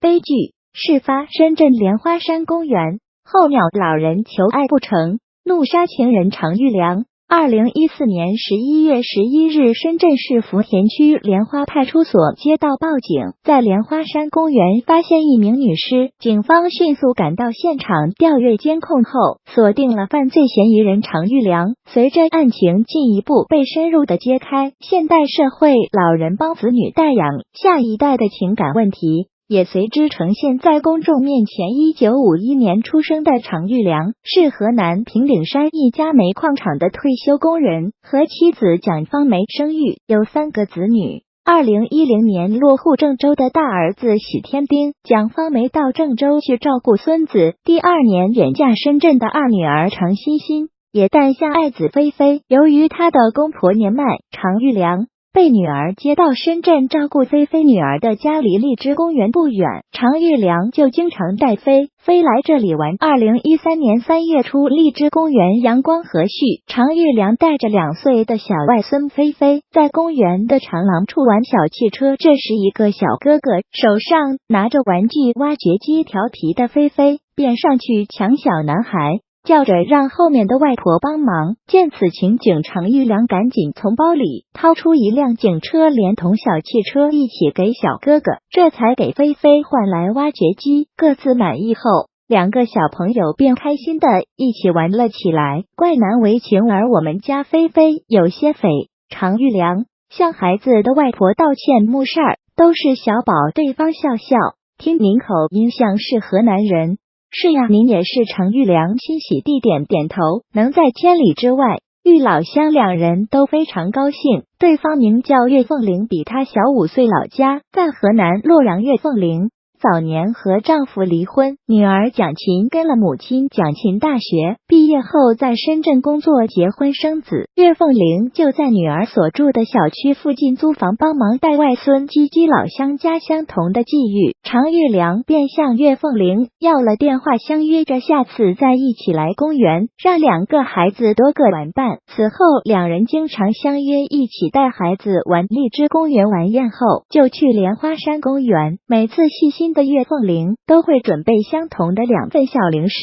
悲剧。事发深圳莲花山公园，候鸟老人求爱不成，怒杀情人常玉良。2014年11月11日，深圳市福田区莲花派出所接到报警，在莲花山公园发现一名女尸，警方迅速赶到现场调阅监控后，锁定了犯罪嫌疑人常玉良。随着案情进一步被深入的揭开，现代社会老人帮子女带养下一代的情感问题也随之呈现在公众面前。1951年出生的常玉良是河南平顶山一家煤矿厂的退休工人，和妻子蒋芳梅生育，有3个子女。2010年落户郑州的大儿子许天兵，蒋芳梅到郑州去照顾孙子。第2年远嫁深圳的二女儿常欣欣，也诞下爱子菲菲。由于他的公婆年迈，常玉良被女儿接到深圳照顾菲菲女儿的家，离荔枝公园不远，常玉良就经常带菲菲来这里玩。2013年3月初，荔枝公园阳光和煦，常玉良带着2岁的小外孙菲菲在公园的长廊处玩小汽车。这时一个小哥哥手上拿着玩具挖掘机，调皮的菲菲便上去抢小男孩，叫着让后面的外婆帮忙。见此情景，常玉良赶紧从包里掏出一辆警车，连同小汽车一起给小哥哥，这才给菲菲换来挖掘机。各自满意后，2个小朋友便开心的一起玩了起来，怪难为情。而我们家菲菲有些肥，常玉良向孩子的外婆道歉，木事儿都是小宝。对方笑笑，听您口音像是河南人。是呀，您也是。常玉良欣喜地点点头，能在千里之外遇老乡，2人都非常高兴。对方名叫岳凤玲，比他小5岁，老家在河南洛阳。岳凤玲早年和丈夫离婚，女儿蒋琴跟了母亲蒋琴，大学毕业后在深圳工作，结婚生子。岳凤玲就在女儿所住的小区附近租房，帮忙带外孙，积积老乡家相同的际遇。常玉良便向岳凤玲要了电话，相约着下次再一起来公园，让2个孩子多个玩伴。此后2人经常相约一起带孩子玩荔枝公园，玩厌后就去莲花山公园。每次细心的岳凤玲都会准备相同的2份小零食，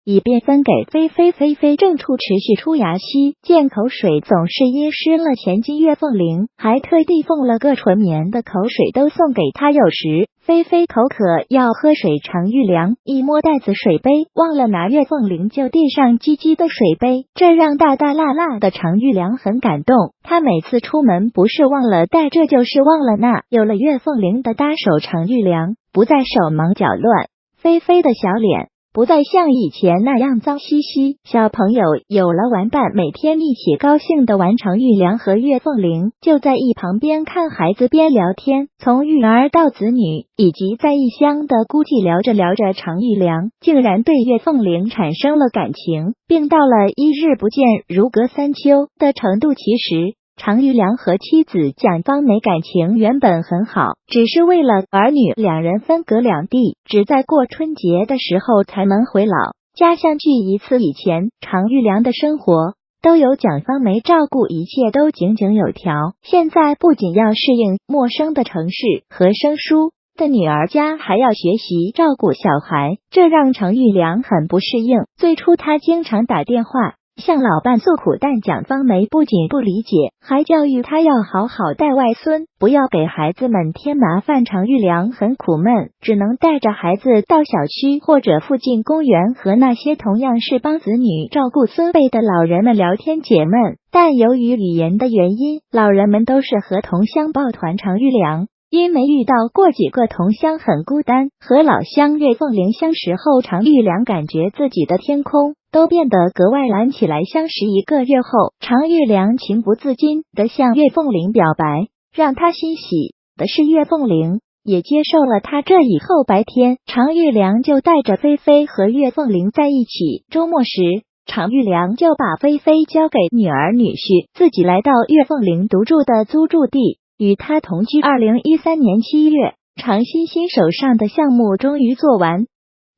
以便分给菲菲。菲菲正处持续出牙期，见口水总是噎湿了前襟，岳凤玲还特地缝了个纯棉的口水兜送给她。有时菲菲口渴要喝水，常玉良一摸袋子水杯，忘了拿，岳凤玲就递上积积的水杯，这让大大辣辣的常玉良很感动。他每次出门不是忘了带这就是忘了那，有了岳凤玲的搭手，常玉良不再手忙脚乱，菲菲的小脸不再像以前那样脏兮兮。小朋友有了玩伴，每天一起高兴的玩。常玉良和岳凤玲就在一旁边看孩子边聊天，从育儿到子女以及在异乡的孤寂，聊着聊着，常玉良竟然对岳凤玲产生了感情，并到了一日不见如隔三秋的程度。其实常玉良和妻子蒋芳梅感情原本很好，只是为了儿女，2人分隔两地，只在过春节的时候才能回老家相聚一次。以前常玉良的生活都由蒋芳梅照顾，一切都井井有条。现在不仅要适应陌生的城市和生疏的女儿家，还要学习照顾小孩，这让常玉良很不适应。最初他经常打电话向老伴诉苦，但蒋芳梅不仅不理解，还教育他要好好带外孙，不要给孩子们添麻烦。常玉良很苦闷，只能带着孩子到小区或者附近公园，和那些同样是帮子女照顾孙辈的老人们聊天解闷。但由于语言的原因，老人们都是和同乡抱团。常玉良因没遇到过几个同乡，很孤单。和老乡岳凤玲相识后，常玉良感觉自己的天空都变得格外蓝起来。相识1个月后，常玉良情不自禁地向岳凤玲表白，让他欣喜的是岳凤玲也接受了他。这以后白天常玉良就带着菲菲和岳凤玲在一起，周末时常玉良就把菲菲交给女儿女婿，自己来到岳凤玲独住的租住地与他同居。2013年7月，常欣欣手上的项目终于做完，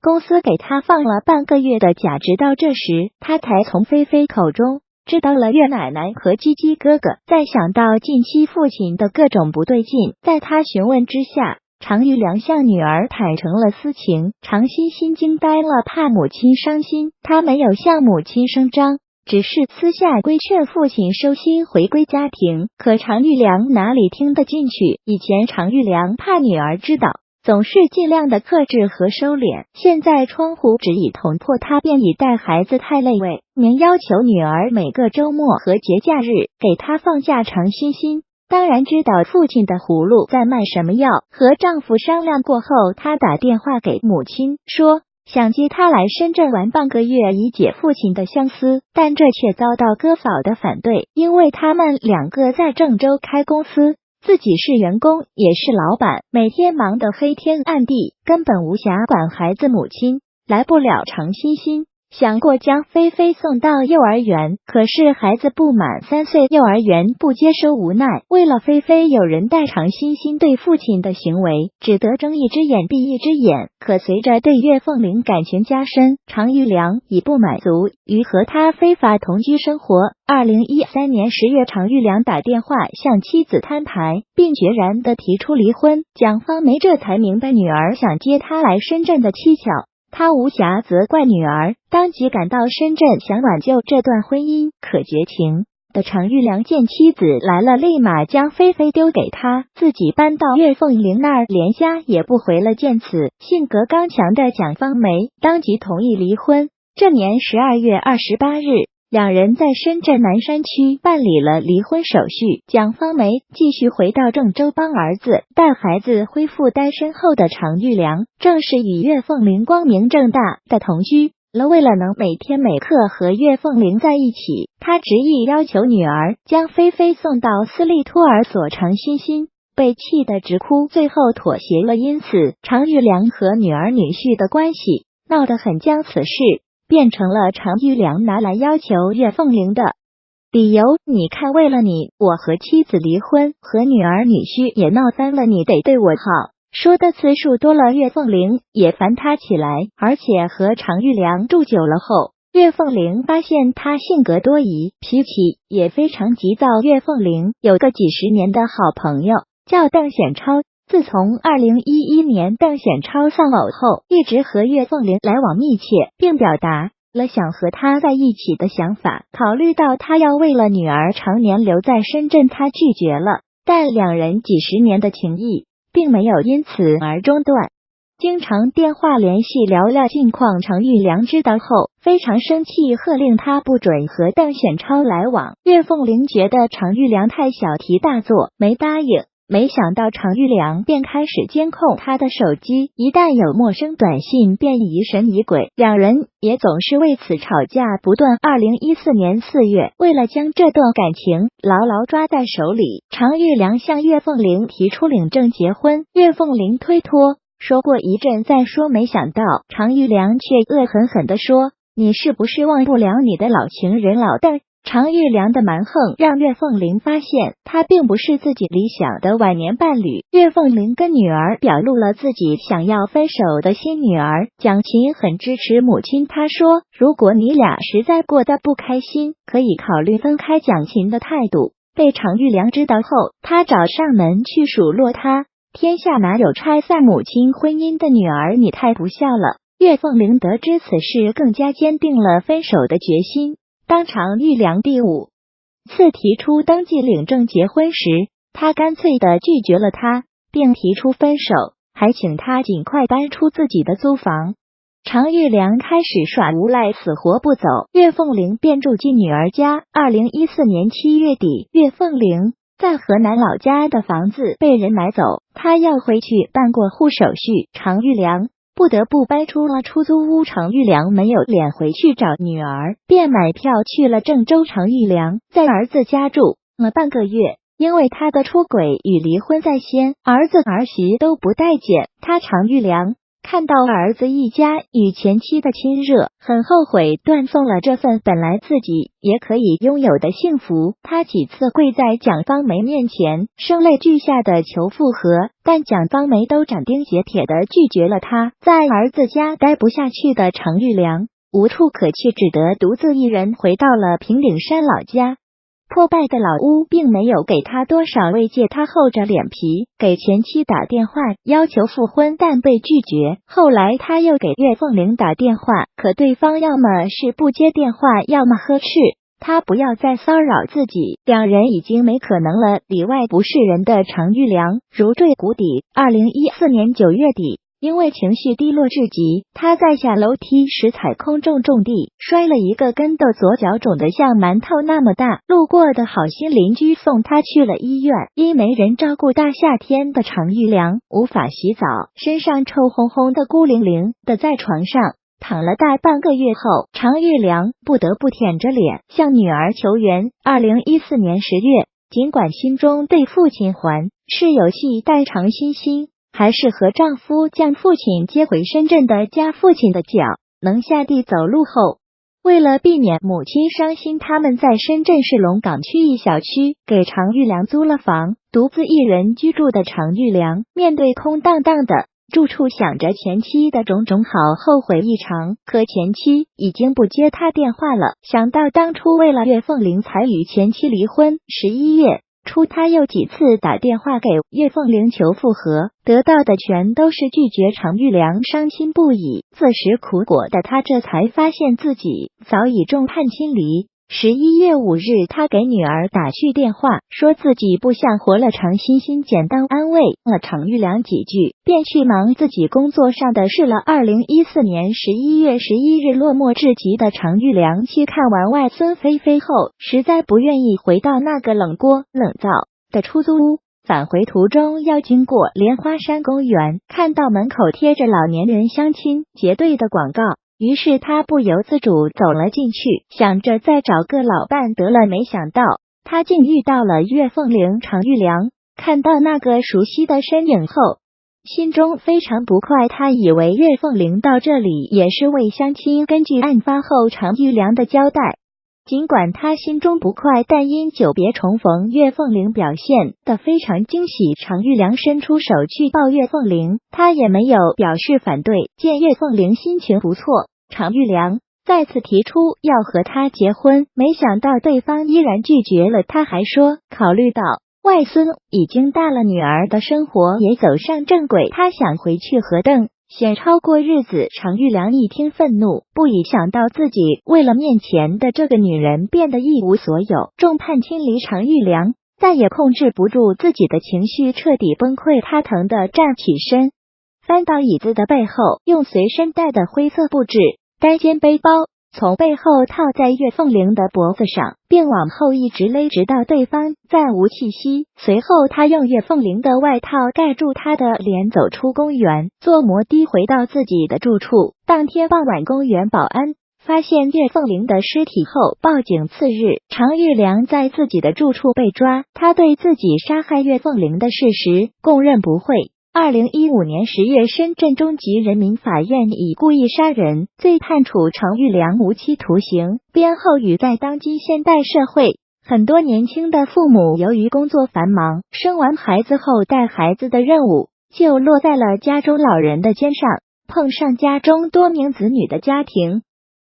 公司给他放了半个月的假，直到这时他才从菲菲口中知道了岳奶奶和鸡鸡哥哥。再想到近期父亲的各种不对劲，在他询问之下，常玉良向女儿坦诚了私情，常欣欣惊呆了，怕母亲伤心，他没有向母亲声张，只是私下规劝父亲收心回归家庭。可常玉良哪里听得进去？以前常玉良怕女儿知道，总是尽量的克制和收敛，现在窗户纸已捅破，他便已带孩子太累为您要求女儿每个周末和节假日给他放假。常欣欣当然知道父亲的葫芦在卖什么药，和丈夫商量过后，她打电话给母亲说想接他来深圳玩半个月以解父亲的相思，但这却遭到哥嫂的反对，因为他们两个在郑州开公司，自己是员工也是老板，每天忙得黑天暗地，根本无暇管孩子。母亲来不了。常欣欣想过将菲菲送到幼儿园，可是孩子不满3岁，幼儿园不接收，无奈为了菲菲，有人带。常欣欣对父亲的行为只得睁一只眼闭一只眼。可随着对岳凤玲感情加深，常玉良已不满足于和他非法同居生活。2013年10月，常玉良打电话向妻子摊牌，并决然地提出离婚。蒋方梅这才明白女儿想接他来深圳的蹊跷。他无暇责怪女儿，当即赶到深圳想挽救这段婚姻。可绝情的常玉良见妻子来了，立马将菲菲丢给他，自己搬到岳凤玲那儿，连家也不回了。见此，性格刚强的蒋方梅当即同意离婚。这年12月28日，两人在深圳南山区办理了离婚手续。蒋方梅继续回到郑州帮儿子带孩子。恢复单身后的常玉良正是与岳凤玲光明正大的同居了。为了能每天每刻和岳凤玲在一起，他执意要求女儿将菲菲送到私立托儿所。常欣欣被气得直哭，最后妥协了。因此，常玉良和女儿女婿的关系闹得很僵。此事变成了常玉良拿来要求岳凤玲的理由。你看，为了你，我和妻子离婚，和女儿女婿也闹翻了，你得对我好。说的次数多了，岳凤玲也烦他起来。而且和常玉良住久了后，岳凤玲发现他性格多疑，脾气也非常急躁。岳凤玲有个几十年的好朋友叫邓显超，自从2011年邓显超丧偶后，一直和岳凤玲来往密切，并表达了想和他在一起的想法。考虑到他要为了女儿常年留在深圳，他拒绝了，但两人几十年的情谊并没有因此而中断，经常电话联系聊聊近况。常玉良知道后非常生气，喝令他不准和邓显超来往。岳凤玲觉得常玉良太小题大做，没答应。没想到常玉良便开始监控他的手机，一旦有陌生短信便疑神疑鬼，两人也总是为此吵架不断。2014年4月，为了将这段感情牢牢抓在手里，常玉良向岳凤玲提出领证结婚，岳凤玲推脱，说过一阵再说。没想到常玉良却恶狠狠地说，你是不是忘不了你的老情人老邓？常玉良的蛮横让岳凤玲发现他并不是自己理想的晚年伴侣。岳凤玲跟女儿表露了自己想要分手的心。女儿蒋琴很支持母亲，她说如果你俩实在过得不开心，可以考虑分开。蒋琴的态度被常玉良知道后，他找上门去数落他，天下哪有拆散母亲婚姻的女儿，你太不孝了。岳凤玲得知此事，更加坚定了分手的决心。当常玉良第5次提出登记领证结婚时，他干脆地拒绝了他，并提出分手，还请他尽快搬出自己的租房。常玉良开始耍无赖，死活不走，岳凤玲便住进女儿家。2014年7月底，岳凤玲在河南老家的房子被人买走，他要回去办过户手续，常玉良不得不搬出了出租屋。常玉良没有脸回去找女儿，便买票去了郑州。常玉良在儿子家住了半个月，因为他的出轨与离婚在先，儿子儿媳都不待见他。常玉良看到儿子一家与前妻的亲热，很后悔断送了这份本来自己也可以拥有的幸福。他几次跪在蒋方梅面前，声泪俱下的求复合，但蒋方梅都斩钉截铁的拒绝了他。在儿子家待不下去的常玉良无处可去，只得独自一人回到了平顶山老家。破败的老屋并没有给他多少慰藉，他厚着脸皮给前妻打电话要求复婚，但被拒绝。后来他又给岳凤玲打电话，可对方要么是不接电话，要么呵斥他不要再骚扰自己，两人已经没可能了。里外不是人的常玉良如坠谷底。2014年9月底，因为情绪低落至极，他在下楼梯时踩空重地，摔了一个跟斗，左脚肿得像馒头那么大。路过的好心邻居送他去了医院，因没人照顾大夏天的常玉良无法洗澡，身上臭烘烘的，孤零零的在床上躺了大半个月后，常玉良不得不舔着脸向女儿求援。2014年10月，尽管心中对父亲还是有期待，常欣欣还是和丈夫将父亲接回深圳的家。父亲的脚能下地走路后，为了避免母亲伤心，他们在深圳市龙岗区一小区给常玉良租了房，独自一人居住的常玉良面对空荡荡的住处，想着前妻的种种，好后悔异常。可前妻已经不接他电话了，想到当初为了岳凤玲才与前妻离婚。11月初，他又几次打电话给岳凤玲求复合，得到的全都是拒绝。常玉良伤心不已，自食苦果的他这才发现自己早已众叛亲离。11月5日，他给女儿打去电话，说自己不想活了。常欣欣简单安慰了常玉良几句，便去忙自己工作上的事了。2014年11月11日，落寞至极的常玉良去看完外孙菲菲后，实在不愿意回到那个冷锅冷灶的出租屋。返回途中要经过莲花山公园，看到门口贴着老年人相亲结对的广告，于是他不由自主走了进去，想着再找个老伴得了。没想到他竟遇到了岳凤玲。常玉良看到那个熟悉的身影后，心中非常不快，他以为岳凤玲到这里也是为相亲。根据案发后常玉良的交代，尽管他心中不快，但因久别重逢，岳凤玲表现得非常惊喜。常玉良伸出手去抱岳凤玲，他也没有表示反对。见岳凤玲心情不错，常玉良再次提出要和他结婚，没想到对方依然拒绝了。他还说，考虑到外孙已经大了，女儿的生活也走上正轨，他想回去和邓显超过日子。常玉良一听愤怒不已，想到自己为了面前的这个女人变得一无所有，众叛亲离。常玉良再也控制不住自己的情绪，彻底崩溃。他疼得站起身，翻到椅子的背后，用随身带的灰色布质单肩背包从背后套在岳凤玲的脖子上，并往后一直勒，直到对方再无气息。随后他用岳凤玲的外套盖住他的脸，走出公园，坐摩的回到自己的住处。当天傍晚，公园保安发现岳凤玲的尸体后报警。次日，常玉良在自己的住处被抓，他对自己杀害岳凤玲的事实供认不讳。2015年10月，深圳中级人民法院以故意杀人罪判处常玉良无期徒刑。编后语：在当今现代社会，很多年轻的父母由于工作繁忙，生完孩子后带孩子的任务就落在了家中老人的肩上。碰上家中多名子女的家庭，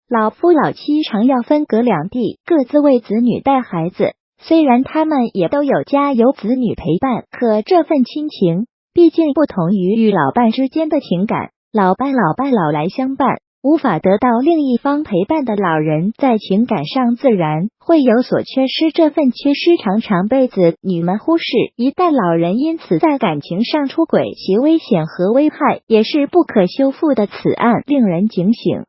老夫老妻常要分隔两地，各自为子女带孩子。虽然他们也都有家有子女陪伴，可这份亲情毕竟不同于与老伴之间的情感，老伴老来相伴，无法得到另一方陪伴的老人，在情感上自然会有所缺失，这份缺失常常被子女们忽视。一旦老人因此在感情上出轨，其危险和危害也是不可修复的。此案令人警醒。